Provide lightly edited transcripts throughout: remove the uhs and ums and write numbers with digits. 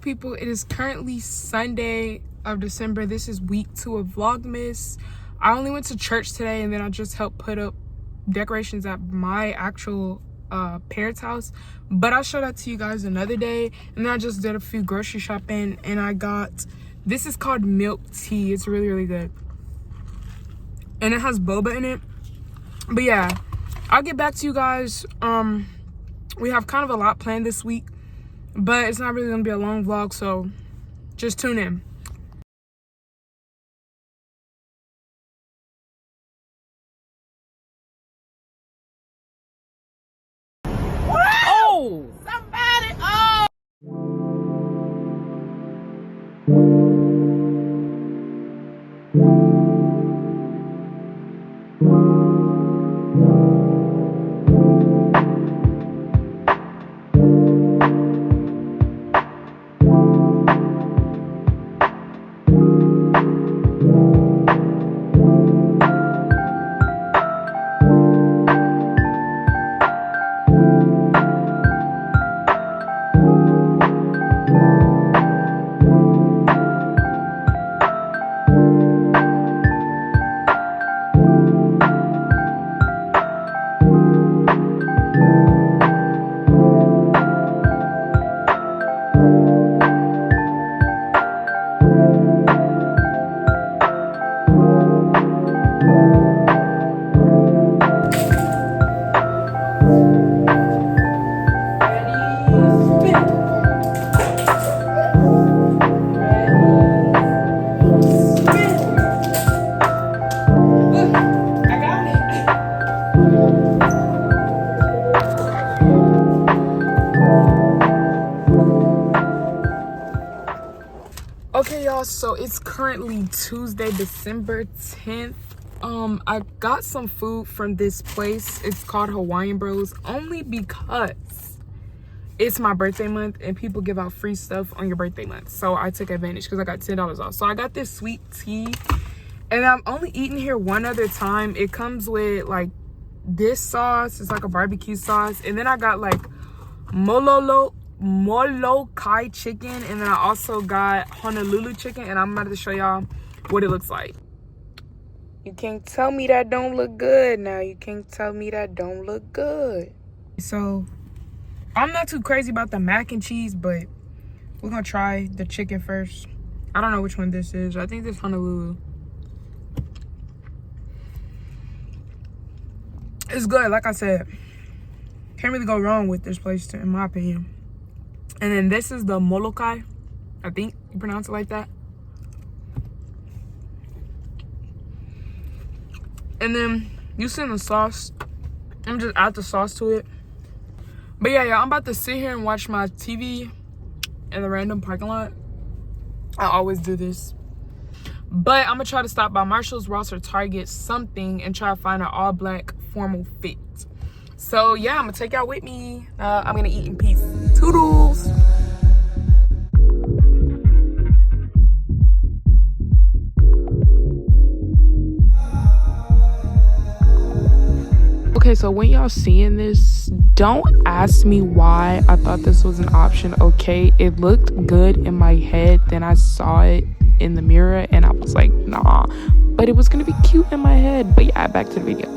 people, it is currently Sunday of December. This is week 2 of Vlogmas. I only went to church today, and then I just helped put up decorations at my actual parents' house, but I'll show that to you guys another day. And then I just did a few grocery shopping, and I got, this is called milk tea. It's really good, and it has boba in it. But yeah, I'll get back to you guys. We have kind of a lot planned this week, but it's not really gonna be a long vlog, so just tune in. Oh! Somebody! Oh! Okay, y'all, so it's currently Tuesday, December 10th. I got some food from this place. It's called Hawaiian Bros, only because it's my birthday month and people give out free stuff on your birthday month. So I took advantage because I got $10 off. So I got this sweet tea, and I'm only eating here one other time. It comes with like this sauce. It's like a barbecue sauce, and then I got like Molokai chicken, and then I also got Honolulu chicken, and I'm about to show y'all what it looks like. You can't tell me that don't look good now. You can't tell me that don't look good. So I'm not too crazy about the mac and cheese, but we're gonna try the chicken first. I don't know which one this is. I think this is Honolulu. It's good, like I said. Can't really go wrong with this place, in my opinion. And then this is the Molokai. I think you pronounce it like that. And then you see the sauce. I'm just add the sauce to it. But yeah, I'm about to sit here and watch my TV in the random parking lot. I always do this. But I'm gonna try to stop by Marshall's, Ross, or Target, something, and try to find an all black formal fit. So yeah, I'm gonna take y'all with me. I'm gonna eat in peace. Toodles. Okay, so when y'all seeing this, don't ask me why I thought this was an option. Okay, it looked good in my head, then I saw it in the mirror and I was like, nah, but it was gonna be cute in my head. But yeah, back to the video.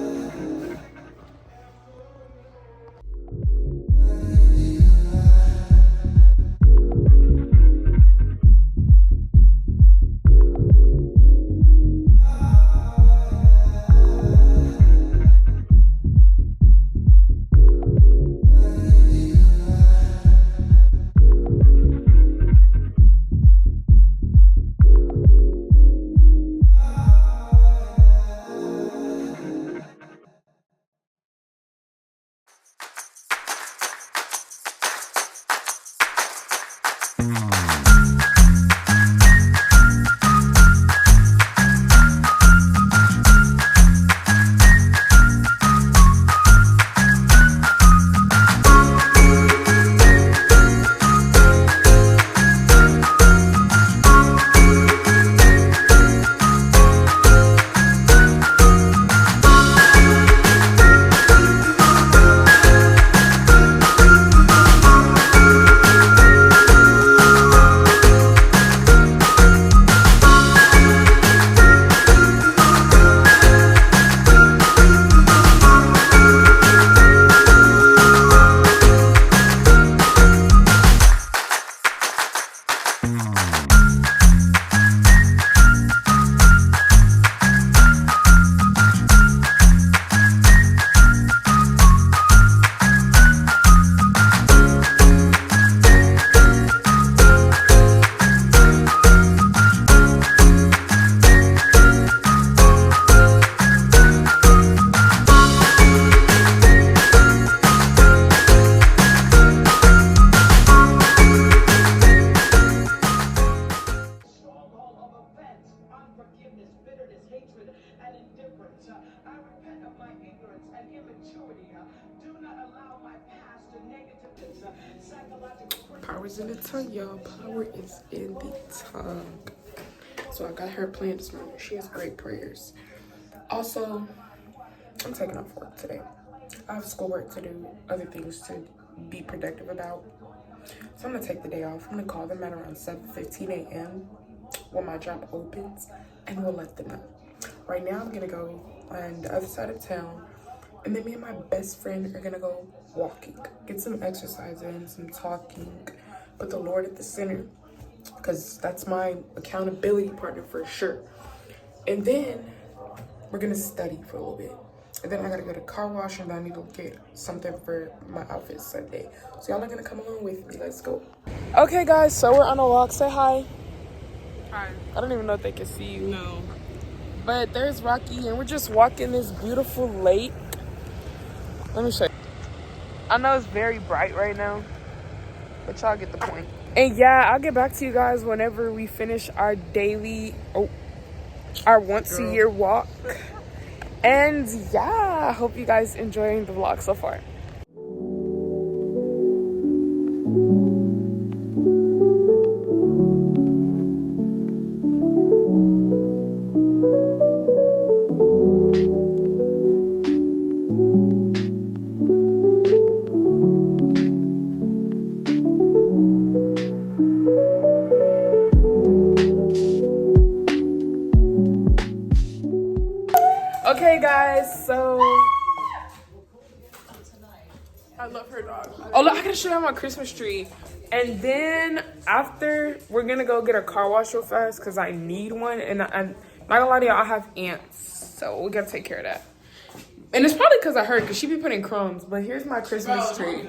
Power's in the tongue, y'all. Power is in the tongue. So I got her playing this morning. She has great prayers. Also, I'm taking off work today. I have schoolwork to do, other things to be productive about. So I'm gonna take the day off. I'm gonna call them at around 7:15 a.m. when my job opens, and we'll let them know. Right now, I'm gonna go on the other side of town, and then me and my best friend are gonna go walking, get some exercise in, some talking, put the Lord at the center, because that's my accountability partner for sure. And then we're gonna study for a little bit. And then I gotta go to car wash, and then I need to get something for my outfit Sunday. So y'all are gonna come along with me. Let's go. Okay, guys, so we're on a walk. Say hi. Hi. I don't even know if they can see you. No. But there's Rocky, and we're just walking this beautiful lake. Let me show you. I know it's very bright right now, but y'all get the point. And yeah, I'll get back to you guys whenever we finish our daily, our once-a-year walk. And yeah, I hope you guys enjoying the vlog so far. Okay, guys, so I love her dog. Oh, look, I gotta show you my Christmas tree. And then after, we're gonna go get a car wash real fast because I need one. And I'm not gonna lie to y'all, I have ants, so we gotta take care of that. And it's probably because of her, because she be putting crumbs. But here's my Christmas tree.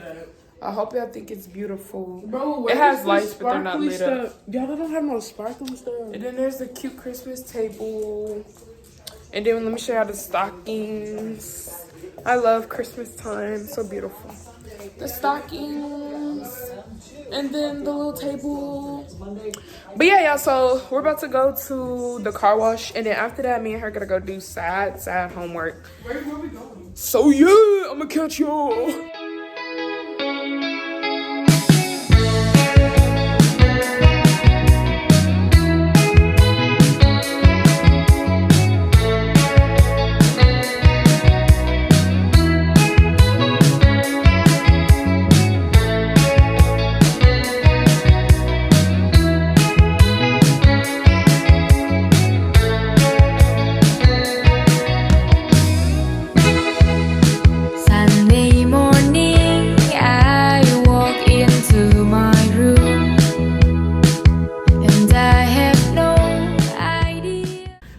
I hope y'all think it's beautiful. Bro, it has lights, but they're not lit up. Y'all don't have no sparkling stuff. And then there's the cute Christmas table. And then let me show y'all the stockings. I love Christmas time, so beautiful. The stockings, and then the little table. But yeah, y'all, so we're about to go to the car wash, and then after that, me and her gonna go do sad homework. Where we going? So yeah, I'm gonna catch y'all.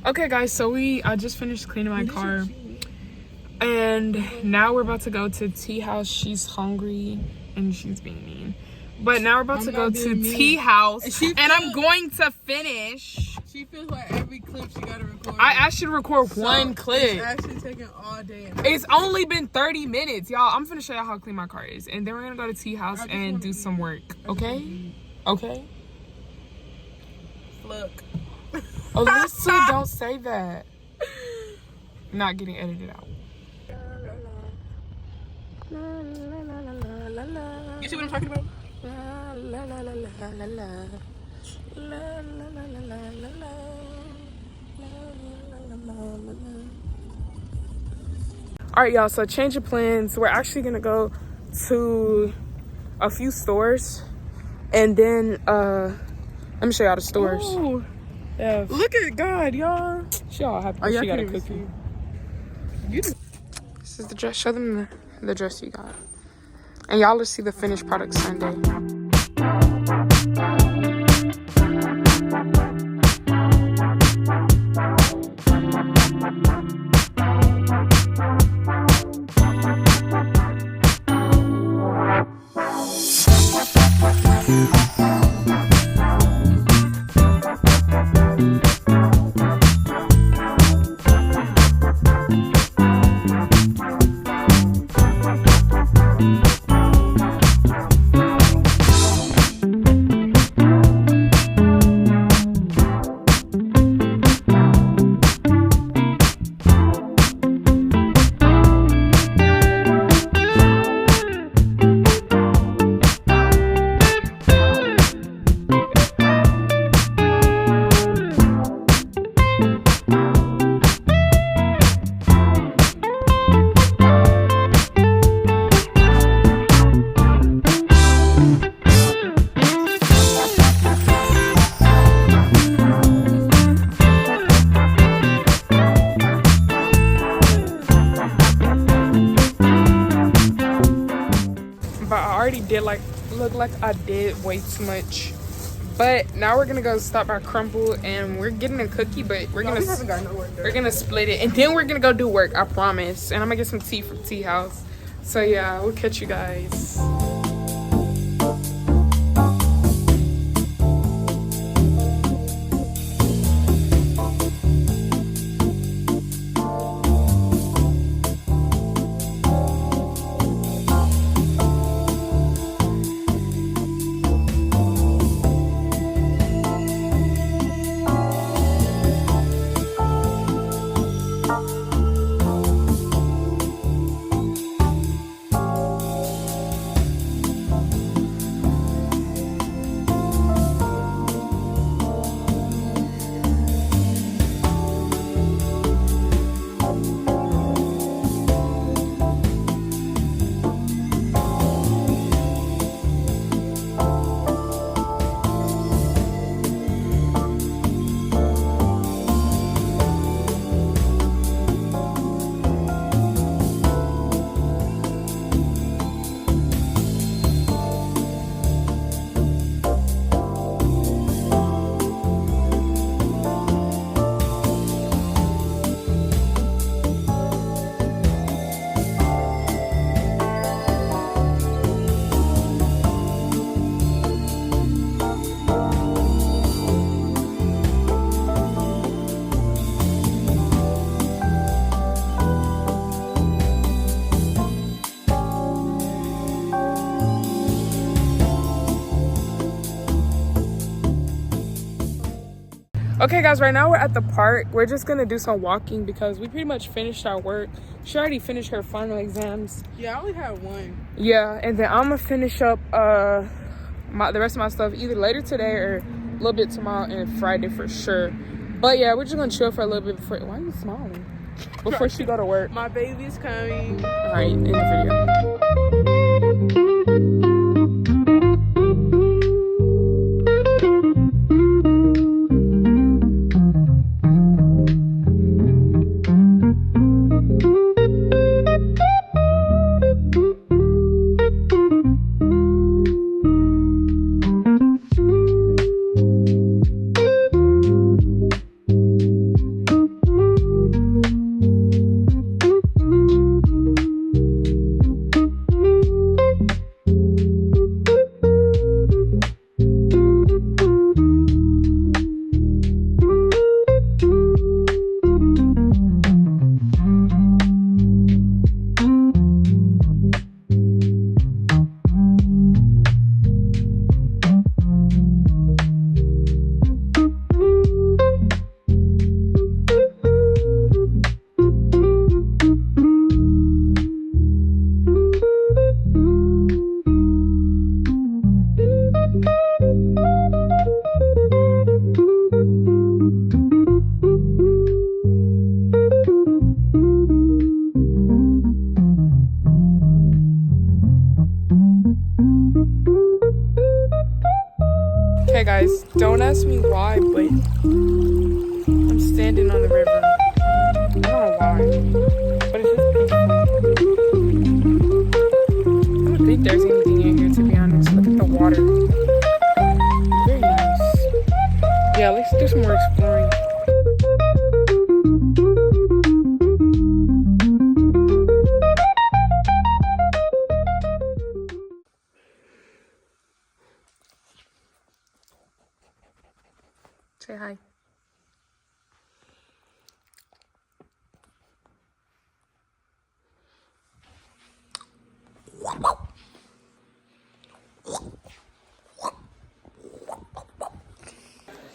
Okay guys, so I just finished cleaning my car, and now we're about to go to tea house. She's hungry and she's being mean, but now we're about to go to tea house, and I'm going to finish. She feels like every clip she gotta record. I asked you to record one clip. It's actually taking all day. It's only been 30 minutes, y'all. I'm gonna show y'all how clean my car is, and then we're gonna go to tea house and do some work. Okay? Okay. Look. Alyssa, don't say that. Not getting edited out. You see what I'm talking about? Alright, y'all, so change of plans. We're actually gonna go to a few stores, and then let me show y'all the stores. Ooh. Yeah. Look at God, y'all. She all happy. Oh, she got a cookie. This is the dress. Show them the dress you got. And y'all will see the finished product Sunday. did look like I did way too much. But now we're gonna go stop by Crumble and we're getting a cookie, but we're gonna split it and then we're gonna go do work, I promise. And I'm gonna get some tea from Tea House. So yeah, we'll catch you guys. Okay guys, right now we're at the park. We're just gonna do some walking because we pretty much finished our work. She already finished her final exams. Yeah, I only had one. Yeah, and then I'm gonna finish up the rest of my stuff either later today or a little bit tomorrow and Friday for sure. But yeah, we're just gonna chill for a little bit before. Why are you smiling? Before she go to work. My baby's coming. All right, in the video. Okay guys, don't ask me why, but I'm standing on the river. I don't know why, but it's just beautiful. I don't think there's anything in here, to be honest. Look at the water. Very nice. Yeah, let's do some more exploring. Say hi.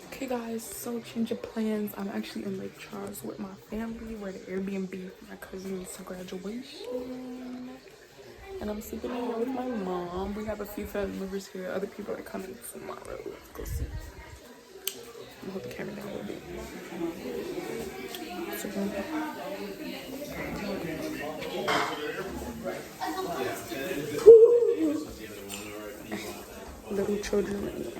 Okay guys, so change of plans. I'm actually in Lake Charles with my family. We're at the Airbnb for my cousin's graduation. And I'm sleeping in here with my mom. We have a few family members here. Other people are coming tomorrow. Let's go see. I'm gonna hold the camera down a little bit. Little children.